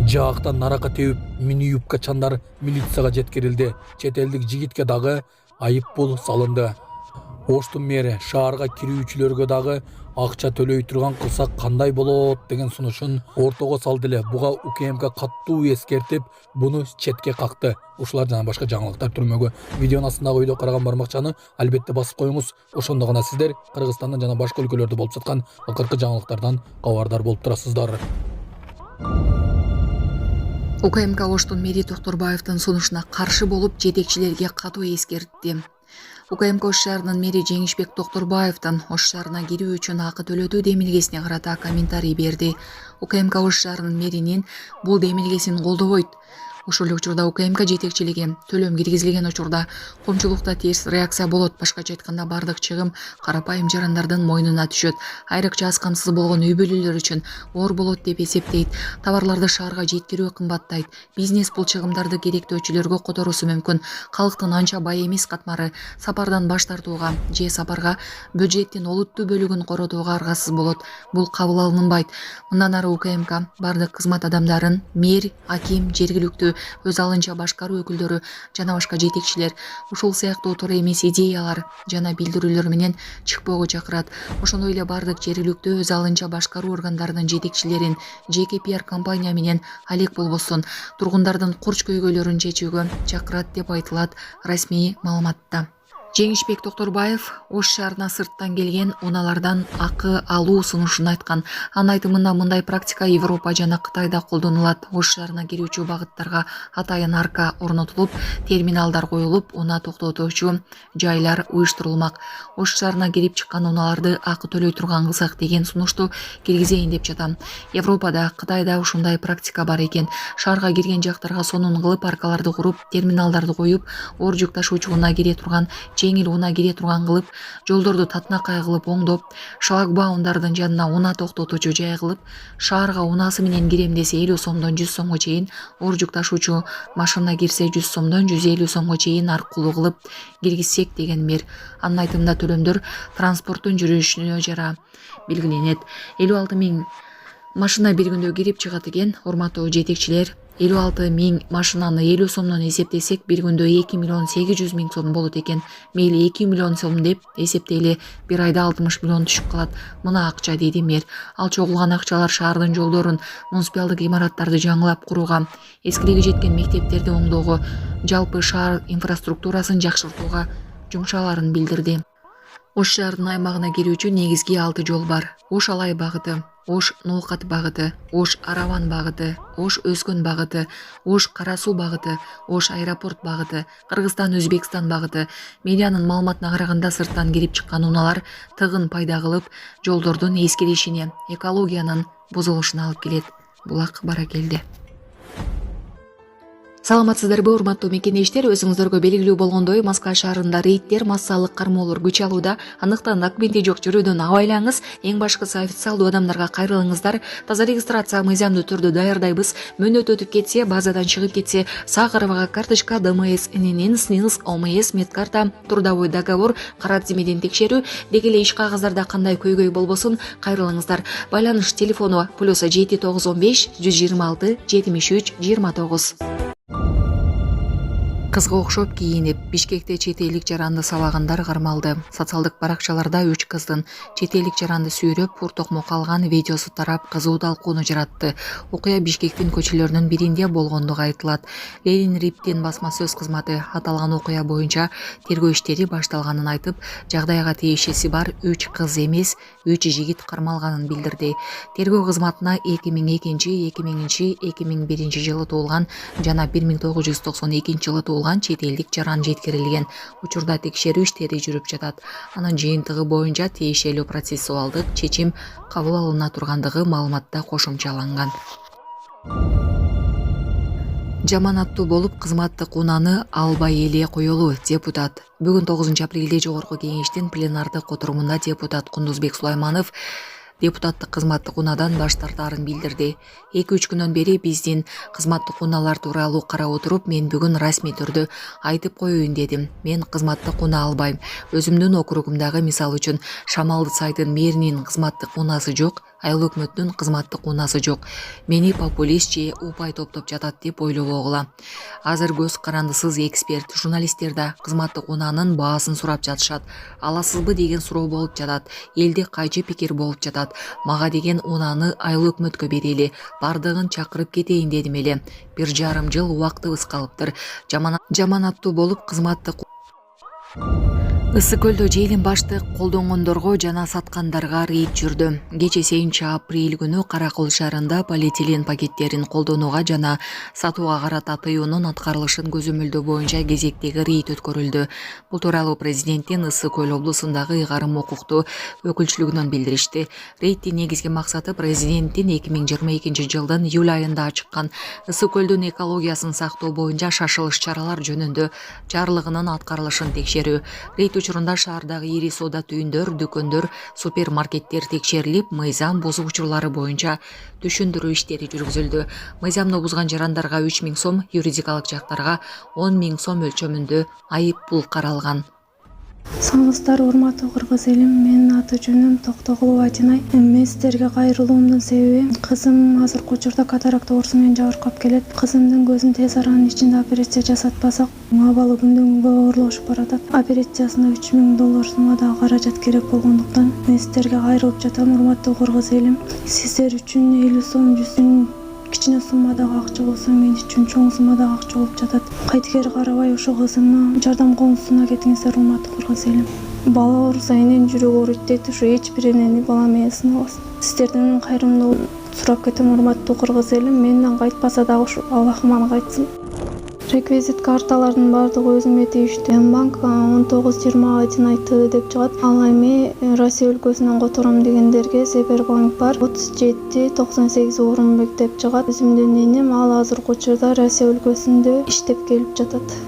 Жаактан наракка теуп мини юбка чандар милицияга жеткирилди. Чет элдик жигитке дагы айып бул салынды. Оштун мэри шаарга кирүүчүлөргө дагы акча төлөй турган кылсак кандай болот деген сунушун ортого салды эле. Буга УКМК каттуу эскертип, буну четке какты. Ушулар жана башка жаңылыктар түрмөгө видеонун астындагы үйдө караган бармакчаны албетте басып коюңуз. Ошондо гана сиздер Кыргызстандан жана башка өлкөлөрдө болуп жаткан акыркы жаңылыктардан кабардар болуп турасыздар. УКМК Оштун мэри Токторбаевдин сунушуна каршы болуп, жетекчилерге катуу эскертти. УКМК Ош шаарынын мэри Жеңишбек Токторбаевдин Ош шаарына кирүү үчүн акы төлөтүү демилгесине карата комментарий берди. УКМК Ош шаарынын мэринин бул демилгесин колдобойт. Ошол учурда УКМК жетекчилиги төлөм киргизилген учурда коомчулукта терс реакция болот. Башкача айтканда бардык чыгым карапайым жарандардын мойнуна түшөт. Айрыкча аз камсыз болгон үй бүлөлөр үчүн оор болот деп эсептейт. Товарларды шаарга жеткирүү кымбаттайт. Бизнес бул чыгымдарды керектөөчүлөргө которусу мүмкүн. Калктын анча бай эмес катмары сапардан баш тартууга же сапарга бюджеттин олуттуу бөлүгүн коротууга аргасыз болот. Бул кабыл алынбайт. Мындан ары УКМК бардык кызмат адамдарын мэр, аким, жергиликтүү өз алынча башкаруу өкүлдөрү жана башка жетекчилер ушул сыяктуу туура эмес идеялар жана билдирүүлөр менен чыкпоого чакырат. Ошондой эле бардык жергиликтүү өз алынча башкаруу органдарынын жетекчилерин жеке пиар компания менен алек болбостон тургундардын курч көйгөйлөрүн чечүүгө чакырат деп айтылат расмий маалыматта. Жеңишбек Токторбаев Ош шаарына сырттан келген унаалардан акы алуу сунушун айткан. Анын айтымында мындай практика Европа жана Кытайда колдонулат. Ош шаарына кирүүчү багыттарга атайын арка орнотулуп, терминалдар коюлуп, унаа токтотуучу жайлар уюштурулмак. Ош шаарына кирип чыккан унааларды акы төлөй турган кылсак деген сунушту киргизейин деп жатам. Европада, Кытайда ушундай практика бар экен. Шаарга кирген жактарга сонун кылып аркаларды куруп, терминалдарды коюп, оор жүк ташуучу унаа кире турган жеңил унаа кире турган кылып, жолдорду татынакай кылып оңдоп, шлагбаундардын жанына унаа токтотуучу жай кылып, шаарга унаасы менен кирем десе 50 сомдон 100 сомго чейин, оор жүк ташуучу машина кирсе 100 сомдон 150 сомго чейин аркылуу кылып киргизсек деген мер. Анын айтымында төлөмдөр транспорттун жүрүшүнө жара белгиленет. 56 000 машина бир күндө кирип чыгат экен. Урматтуу жетекчилер, 56 000 машинаны 50 сомдон эсептесек, бир күндө 2 800 000 сом болот экен. Мейли 2 миллион сом деп эсептейли, бир айда 60 миллион түшүп калат. Мына акча дейди мэр. Ал чогулган акчалар шаардын жолдорун, муниципалдык имараттарды жаңылап курууга, эскилиги жеткен мектептерди оңдоого, жалпы шаар инфраструктурасын жакшыртууга жумшаларын билдирди. Ош шаарынын аймагына кирүүчү негизги 6 жол бар. Ош Алай багыты, Ош Ноокат багыты, Ош Араван багыты, Ош Өскөн багыты, Ош Кара Суу багыты, Ош Аэропорт багыты, Кыргызстан Өзбекстан багыты. Медианын маалыматына караганда сырттан кирип чыккан унаалар тыгын пайда кылып, жолдордун эскиришине, экологиянын бузулушуна алып келет. Булак баракелде. Саламатсыздарбы, урматтуу мекендештер? Өзүңүздөргө белгилүү болгондой, Москва шаарында рейдтер, массалык кармоолор күч алууда. Андыктан документи жок жүрүүдөн абайлаңыз. Эң башкысы официалдуу адамдарга кайрылыңыздар. Таза регистрация мыйзамдуу түрдө даярдайбыз. Мөөнөт өтүп кетсе, базадан чыгып кетсе, сак-арбага карточка, ДМС, ННН, СНИЛС, ОМС, медкарта, трудовой договор, кара тизмеден текшерүү, деги эле иш кагаздарда кандай көйгөй болбосун, кайрылыңыздар. Байланыш телефону +7 915 126 73 29. Кызга окшоп кийинип, Бишкекте чет элдик жаранды сабагандар кармалды. Социалдык баракчаларда 3 кыздын чет элдик жаранды сүйрөп, пуртокмо калган видеосу тарап, кызуу талкууну жаратты. Окуя Бишкектин көчөлөрүнүн биринде болгондугу айтылат. Ленин Риптин басма сөз кызматы аталган окуя боюнча тергөө иштери башталганын айтып, жагдайга тиешеси бар 3 кыз эмес, 3 жигит кармалганын билдирди. Тергөө кызматына 2002, 2000, 2001 жылы туулган жана 1992 жылы туулган чет элдик жаран жеткирилген. Учурда текшерүү иштери жүрүп жатат. Анын жыйынтыгы боюнча тиешелүү процессуалдык чечим кабыл алына тургандыгы маалыматта кошумчаланган. Жаманаттуу болуп кызматтык унааны албай эле коелу. Депутат бүгүн 9 апрелде жогорку кеңештин пленардык отурумунда депутат Кундузбек Сулайманов депутаттык кызматтык унаадан баш тартаарын билдирди. 2-3 күнөн бери биздин кызматтык унаалар тууралуу карап отуруп, мен бүгүн расмий түрдө айтып коеюн дедим. Мен кызматтык унаа албайм. Өзүмдүн округумдагы мисал үчүн Шамалды сайдын мэринин кызматтык унаасы жок, айыл өкмөттүн кызматтык унаасы жок. Мени популист же упай топтоп жатат деп ойлобогула. Азыр көз карандысыз эксперт, журналисттер да кызматтык унаанын баасын сурап жатышат. Аласызбы деген суроо болуп жатат. Элде кайчы пикир болуп жатат. Мага деген унааны айыл өкмөткө берели. Бардыгын чакырып кетейин дедим эле. 1,5 жыл убактыбыз калыптыр. Жаманаттуу болуп кызматтык Ысык көлдө жээлин баштык колдонгондорго жана саткандарга рейд жүрдү. Кече 8-апрель күнү Каракөл шаарында полиэтилен пакеттерин колдонууга жана сатууга карата тыюунун аткарылышын көзөмөлдөө боюнча кезектеги рейд өткөрүлдү. Бул тууралуу президенттин Ысык көл облусундагы ыйгарым укуктуу өкүлчүлүгүнөн билдиришти. Рейддин негизги максаты президенттин 2022 жылдын июль айында ачыккан Ысык көлдүн экологиясын сактоо боюнча шашылыш чаралар жөнүндө жарлыгынын аткарылышын текшерүү. Рейд учурунда шаардагы ири соода түйүндөр, дүкөндөр, супермаркеттер текшерилип, мыйзам бузуу учурлары боюнча түшүндүрүү иштери жүргүзүлдү. Мыйзамды бузган жарандарга 3 000 сом, юридикалык жактарга 10 000 сом өлчөмүндө айып пул каралган. Саламатсыздар, урматтуу кыргыз элим. Менин аты жөнүм Токтогулова Атинай. Мен сиздерге кайрылуумдун себеби кызым азыркы учурда катаракта оорусу менен жабыркап келет. Кызымдын көзүн тез аранын ичинде операция жасатпасак, абалы күндөн күнгө оорлошуп баратат. Операциясына 3 000 доллар суммадагы каражат керек болгондуктан мен сиздерге кайрылып жатам, урматтуу кыргыз элим. Сиздер үчүн 50 сом, 100 сом кичине суммадагы акча болсо мен үчүн чоң суммадагы акча болуп жатат. Кайтыкери карабай ошо кызымы жардам колун сунуна кетиңиздер, урматтуу кыргыз элим. Бала ооруса эненин жүрөгү ооруйт дейт, ошо эч бир энени бала менен сынабас. Сиздерден кайрымдуу сурап кетем, урматтуу кыргыз элим. Менден кайтпаса дагы ушу Аллахым аны кайтсын. Реквизит карталардын баардыгы өзүмө тийиштүү. Банк 19-21 деп чыгат. Ал эми Россия өлкөсүнөн котором дегендерге Сбербанк бар. 37-98 Орунбек деп чыгат. Өзүмдүн энем ал азыркы учурда Россия өлкөсүндө иштеп келип жатат.